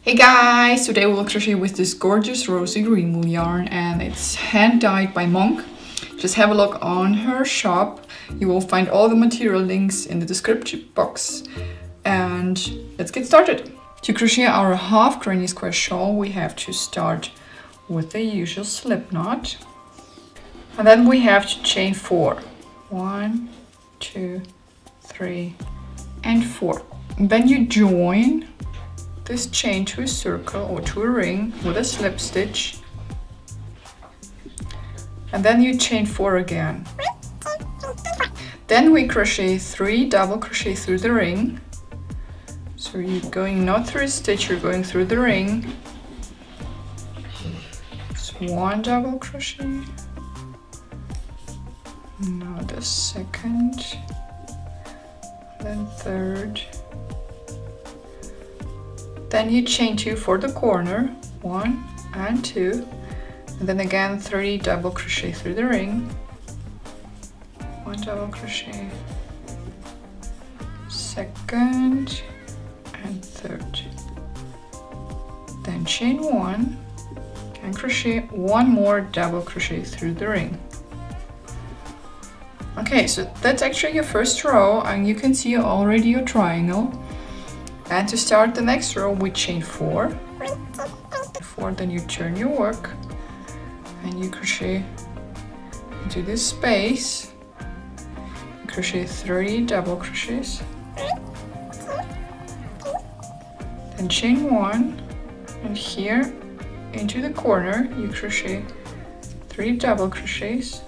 Hey guys, today we'll crochet with this gorgeous rosy green wool yarn and it's hand dyed by Monk. Just have a look on her shop. You will find all the material links in the description box. And let's get started. To crochet our half granny square shawl, we have to start with the usual slip knot. And then we have to chain 4. 1, 2, 3, and 4. And then you join this chain to a circle or to a ring with a slip stitch, and then you chain 4 again. Then we crochet 3 double crochet through the ring. So you're going not through a stitch, you're going through the ring. So 1 double crochet, now the second, then third. Then you chain 2 for the corner, 1 and 2, and then again 3 double crochet through the ring, 1 double crochet, second and third, then chain 1 and crochet 1 more double crochet through the ring. Okay, so that's actually your first row, and you can see already your triangle. And to start the next row, we chain 4, then you turn your work and you crochet into this space, crochet 3 double crochets, then chain 1, and here into the corner you crochet 3 double crochets,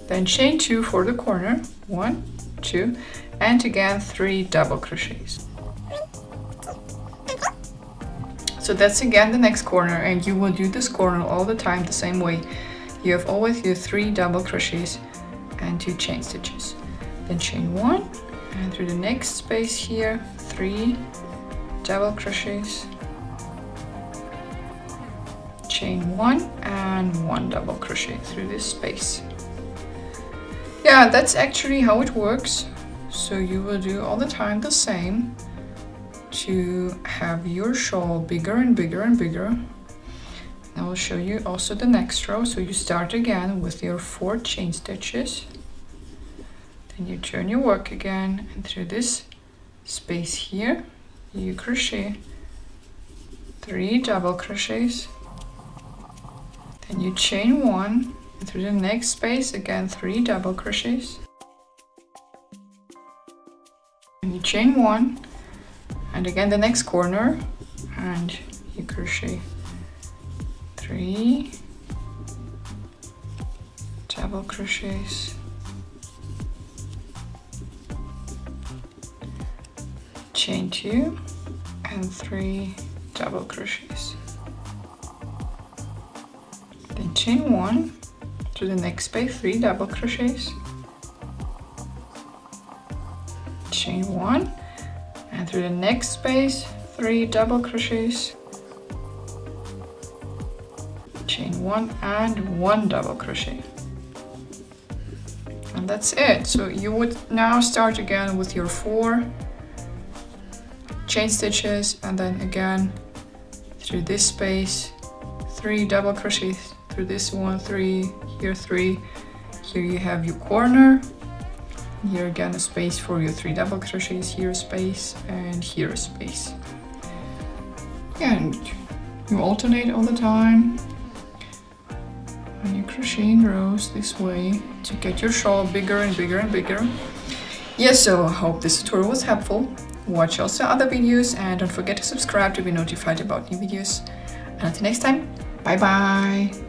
then chain 2 for the corner, 1, 2, and again 3 double crochets. So that's again the next corner, and you will do this corner all the time the same way. You have always your 3 double crochets and 2 chain stitches. Then chain 1, and through the next space here 3 double crochets, chain 1 and 1 double crochet through this space. Yeah, that's actually how it works. So you will do all the time the same to have your shawl bigger and bigger and bigger. And I will show you also the next row. So you start again with your 4 chain stitches. Then you turn your work again, and through this space here you crochet 3 double crochets. Then you chain 1, and through the next space again 3 double crochets. And you chain 1, and again the next corner, and you crochet 3 double crochets, chain 2 and 3 double crochets, then chain 1 to the next space, 3 double crochets, chain 1, and through the next space 3 double crochets, chain 1 and 1 double crochet, and that's it. So you would now start again with your 4 chain stitches, and then again through this space 3 double crochets through this one, 3 here, 3 here. You have your corner. Here again a space for your 3 double crochets, here a space, and here a space. And you alternate all the time when you crochet in rows this way to get your shawl bigger and bigger and bigger. Yes, so I hope this tutorial was helpful. Watch also other videos and don't forget to subscribe to be notified about new videos. And until next time, bye bye!